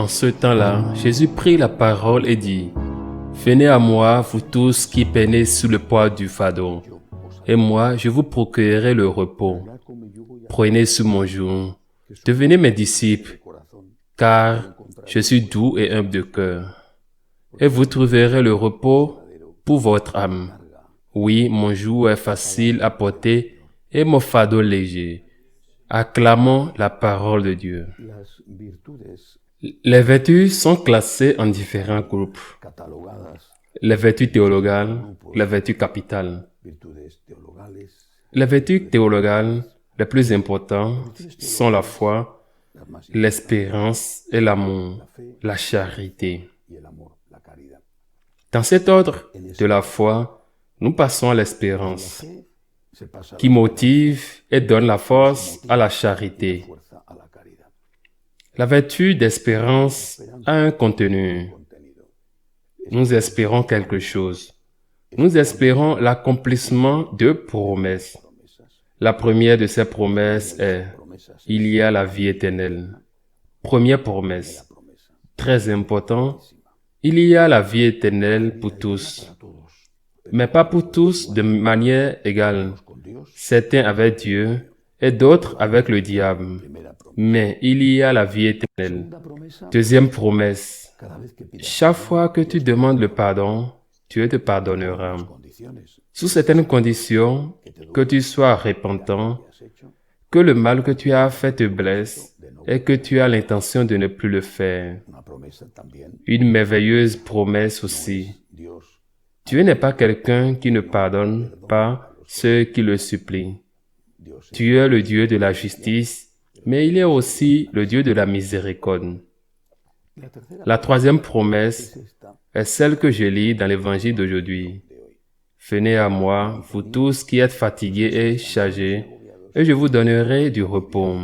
En ce temps-là, Jésus prit la parole et dit, « Venez à moi, vous tous qui peinez sous le poids du fardeau, et moi je vous procurerai le repos. Prenez sous mon joug, devenez mes disciples, car je suis doux et humble de cœur, et vous trouverez le repos pour votre âme. Oui, mon joug est facile à porter et mon fardeau léger. » Acclamons la parole de Dieu. Les vertus sont classées en différents groupes. Les vertus théologales, les vertus capitales. Les vertus théologales les plus importantes sont la foi, l'espérance et l'amour, la charité. Dans cet ordre de la foi, nous passons à l'espérance, qui motive et donne la force à la charité. La vertu d'espérance a un contenu. Nous espérons quelque chose. Nous espérons l'accomplissement de promesses. La première de ces promesses est « Il y a la vie éternelle ». Première promesse, très important, il y a la vie éternelle pour tous, mais pas pour tous de manière égale. Certains avec Dieu et d'autres avec le diable. Mais il y a la vie éternelle. Deuxième promesse. Chaque fois que tu demandes le pardon, Dieu te pardonnera. Sous certaines conditions, que tu sois repentant, que le mal que tu as fait te blesse et que tu as l'intention de ne plus le faire. Une merveilleuse promesse aussi. Dieu n'est pas quelqu'un qui ne pardonne pas ceux qui le supplient. Dieu est le Dieu de la justice, mais il est aussi le Dieu de la miséricorde. La troisième promesse est celle que je lis dans l'évangile d'aujourd'hui. Venez à moi, vous tous qui êtes fatigués et chargés, et je vous donnerai du repos.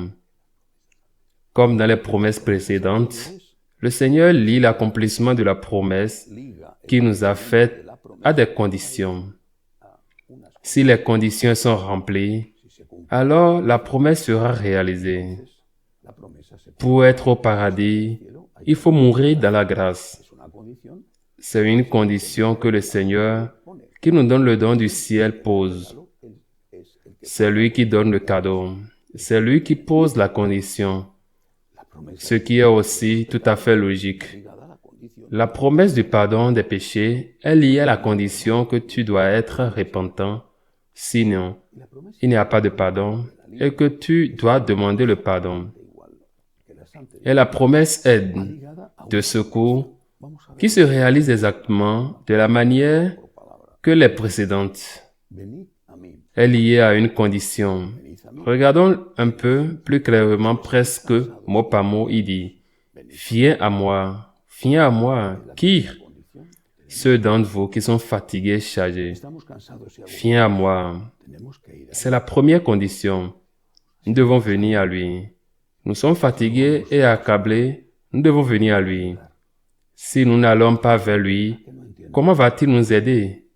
Comme dans les promesses précédentes, le Seigneur lie l'accomplissement de la promesse qu'il nous a faite à des conditions. Si les conditions sont remplies, alors la promesse sera réalisée. Pour être au paradis, il faut mourir dans la grâce. C'est une condition que le Seigneur, qui nous donne le don du ciel, pose. C'est lui qui donne le cadeau. C'est lui qui pose la condition, ce qui est aussi tout à fait logique. La promesse du pardon des péchés est liée à la condition que tu dois être repentant. Sinon, il n'y a pas de pardon et que tu dois demander le pardon. Et la promesse aide, de secours, qui se réalise exactement de la manière que les précédentes, est liée à une condition. Regardons un peu plus clairement, presque mot par mot, il dit « Viens à moi, qui? Ceux d'entre vous qui sont fatigués, chargés. Viens à moi. » C'est la première condition. Nous devons venir à lui. Nous sommes fatigués et accablés, nous devons venir à lui. Si nous n'allons pas vers lui, comment va-t-il nous aider?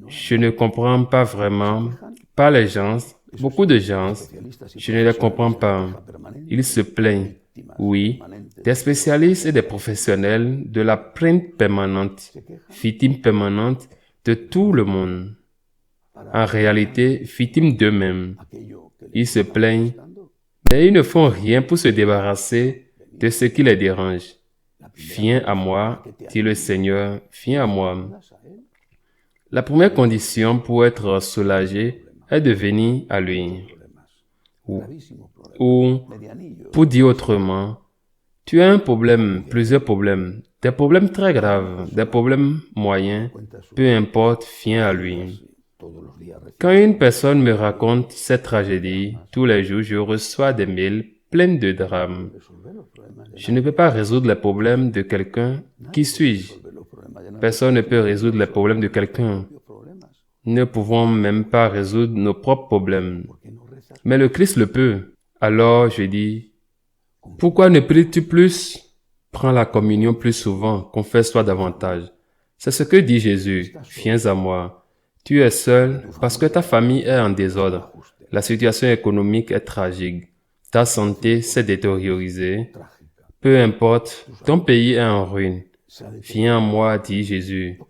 Je ne comprends pas vraiment, pas les gens, beaucoup de gens, je ne les comprends pas. Ils se plaignent. Oui, des spécialistes et des professionnels de la plainte permanente, victimes permanentes de tout le monde. En réalité, victimes d'eux-mêmes. Ils se plaignent, mais ils ne font rien pour se débarrasser de ce qui les dérange. Viens à moi, dit le Seigneur, viens à moi. La première condition pour être soulagé est de venir à lui. Ou, pour dire autrement, tu as un problème, plusieurs problèmes, des problèmes très graves, des problèmes moyens, peu importe, viens à lui. Quand une personne me raconte cette tragédie, tous les jours, je reçois des mails pleins de drames. Je ne peux pas résoudre les problèmes de quelqu'un. Qui suis-je? Personne ne peut résoudre les problèmes de quelqu'un. Nous ne pouvons même pas résoudre nos propres problèmes. Mais le Christ le peut. Alors je dis, pourquoi ne pries-tu plus? Prends la communion plus souvent, confesse-toi davantage. C'est ce que dit Jésus. Viens à moi. Tu es seul parce que ta famille est en désordre. La situation économique est tragique. Ta santé s'est détériorisée Peu importe, ton pays est en ruine. Viens à moi, dit Jésus.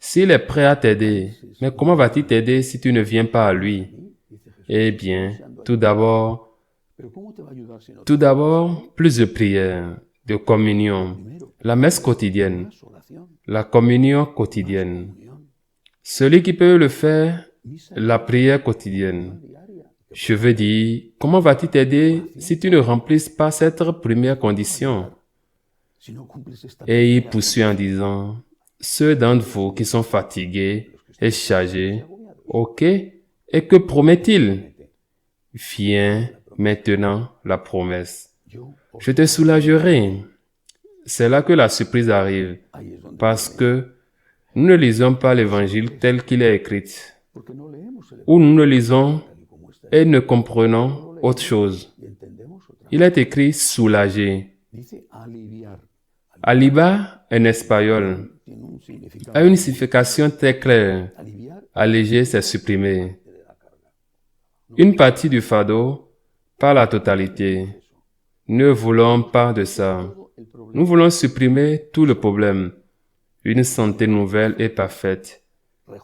S'il est prêt à t'aider, mais comment va-t-il t'aider si tu ne viens pas à lui? Eh bien, tout d'abord, plus de prière, de communion, la messe quotidienne, la communion quotidienne. Celui qui peut le faire, la prière quotidienne. Je veux dire, comment va-t-il t'aider si tu ne remplisses pas cette première condition? Et il poursuit en disant, ceux d'entre vous qui sont fatigués et chargés, ok, et que promet-il? Viens maintenant la promesse. Je te soulagerai. C'est là que la surprise arrive, parce que nous ne lisons pas l'évangile tel qu'il est écrit, ou nous le lisons et ne comprenons autre chose. Il est écrit soulager. Aliviar en espagnol a une signification très claire. Alléger, c'est supprimer une partie du fardeau, pas la totalité. Ne voulons pas de ça. Nous voulons supprimer tout le problème. Une santé nouvelle et parfaite.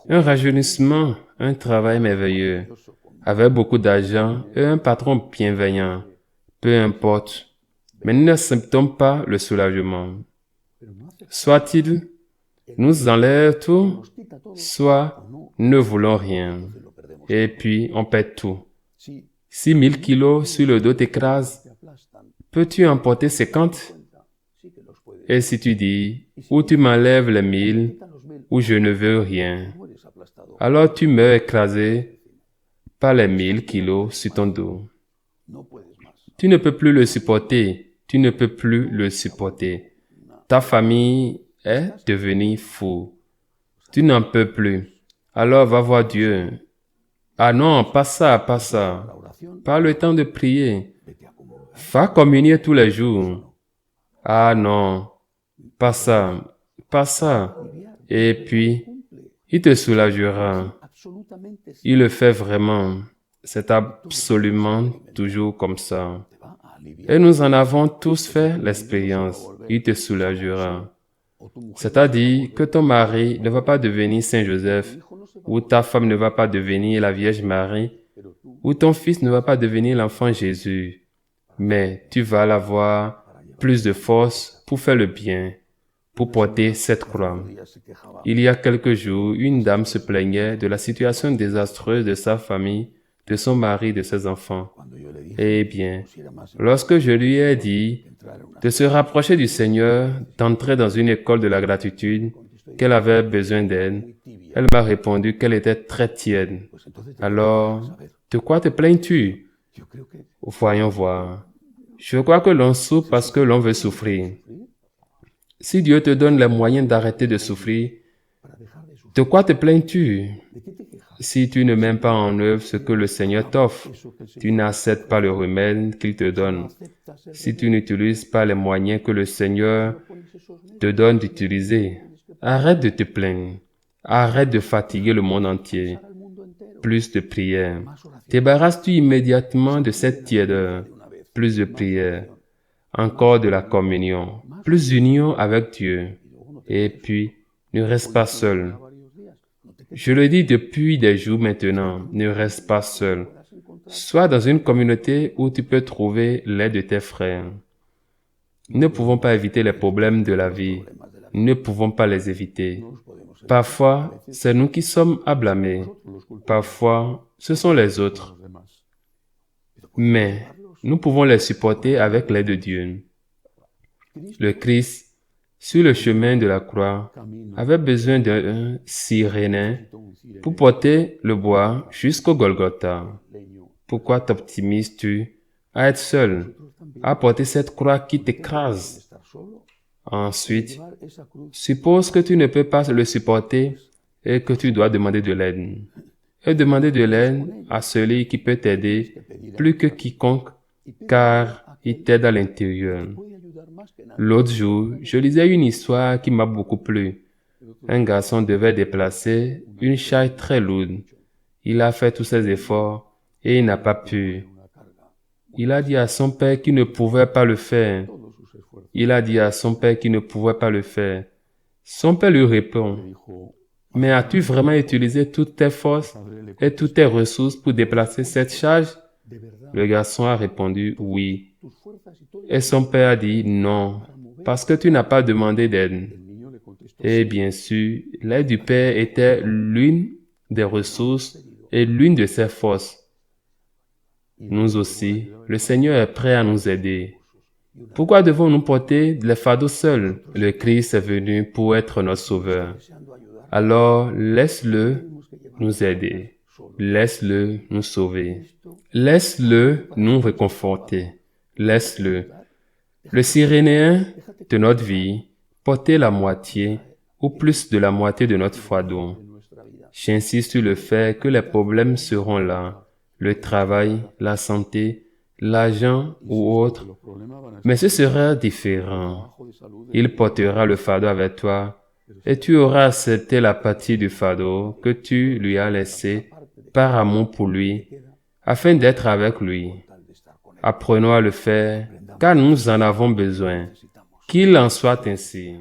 Un rajeunissement, un travail merveilleux, avec beaucoup d'argent et un patron bienveillant. Peu importe. Mais nous n'acceptons pas le soulagement. Soit-il nous enlève tout, soit nous ne voulons rien. Et puis, on perd tout. 6000 kilos sur le dos t'écrase. Peux-tu en porter 50? Et si tu dis, ou tu m'enlèves les 1000, ou je ne veux rien, alors tu meurs écrasé par les 1000 kilos sur ton dos. Tu ne peux plus le supporter. Tu ne peux plus le supporter. Ta famille est devenue fou. Tu n'en peux plus. Alors va voir Dieu. Ah non, pas ça, pas ça. Pas le temps de prier. Va communier tous les jours. Ah non, pas ça, pas ça. Et puis, il te soulagera. Il le fait vraiment. C'est absolument toujours comme ça. Et nous en avons tous fait l'expérience. Il te soulagera. C'est-à-dire que ton mari ne va pas devenir Saint Joseph, ou ta femme ne va pas devenir la Vierge Marie, ou ton fils ne va pas devenir l'enfant Jésus. Mais tu vas avoir plus de force pour faire le bien, pour porter cette croix. Il y a quelques jours, une dame se plaignait de la situation désastreuse de sa famille, de son mari, de ses enfants. Eh bien, lorsque je lui ai dit de se rapprocher du Seigneur, d'entrer dans une école de la gratitude, qu'elle avait besoin d'aide, elle m'a répondu qu'elle était très tiède. Alors, de quoi te plains-tu? Voyons voir. Je crois que l'on souffre parce que l'on veut souffrir. Si Dieu te donne les moyens d'arrêter de souffrir, de quoi te plains-tu? Si tu ne mets pas en œuvre ce que le Seigneur t'offre, tu n'acceptes pas le remède qu'il te donne. Si tu n'utilises pas les moyens que le Seigneur te donne d'utiliser, arrête de te plaindre. Arrête de fatiguer le monde entier. Plus de prière. Débarrasse-tu immédiatement de cette tiédeur. Plus de prière. Encore de la communion. Plus d'union avec Dieu. Et puis, ne reste pas seul. Je le dis depuis des jours maintenant, ne reste pas seul. Sois dans une communauté où tu peux trouver l'aide de tes frères. Nous ne pouvons pas éviter les problèmes de la vie. Nous ne pouvons pas les éviter. Parfois, c'est nous qui sommes à blâmer. Parfois, ce sont les autres. Mais nous pouvons les supporter avec l'aide de Dieu. Le Christ, sur le chemin de la croix, avait besoin d'un Cyrénain pour porter le bois jusqu'au Golgotha. Pourquoi t'optimises-tu à être seul, à porter cette croix qui t'écrase? Ensuite, suppose que tu ne peux pas le supporter et que tu dois demander de l'aide. Et demander de l'aide à celui qui peut t'aider plus que quiconque, car il t'aide à l'intérieur. L'autre jour, je lisais une histoire qui m'a beaucoup plu. Un garçon devait déplacer une charge très lourde. Il a fait tous ses efforts et il n'a pas pu. Il a dit à son père qu'il ne pouvait pas le faire. il a dit à son père qu'il ne pouvait pas le faire. Son père lui répond, « Mais as-tu vraiment utilisé toutes tes forces et toutes tes ressources pour déplacer cette charge ?» Le garçon a répondu, « Oui. » Et son père a dit, « Non, parce que tu n'as pas demandé d'aide. » Et bien sûr, l'aide du père était l'une des ressources et l'une de ses forces. Nous aussi, le Seigneur est prêt à nous aider. Pourquoi devons-nous porter les fardeaux seuls? Le Christ est venu pour être notre sauveur. Alors, laisse-le nous aider. Laisse-le nous sauver. Laisse-le nous réconforter. Laisse-le. Le Cyrénéen de notre vie, porter la moitié ou plus de la moitié de notre fardeau. J'insiste sur le fait que les problèmes seront là. Le travail, la santé, l'argent ou autre. Mais ce sera différent. Il portera le fardeau avec toi et tu auras accepté la partie du fardeau que tu lui as laissé par amour pour lui, afin d'être avec lui. Apprenons à le faire, car nous en avons besoin. Qu'il en soit ainsi.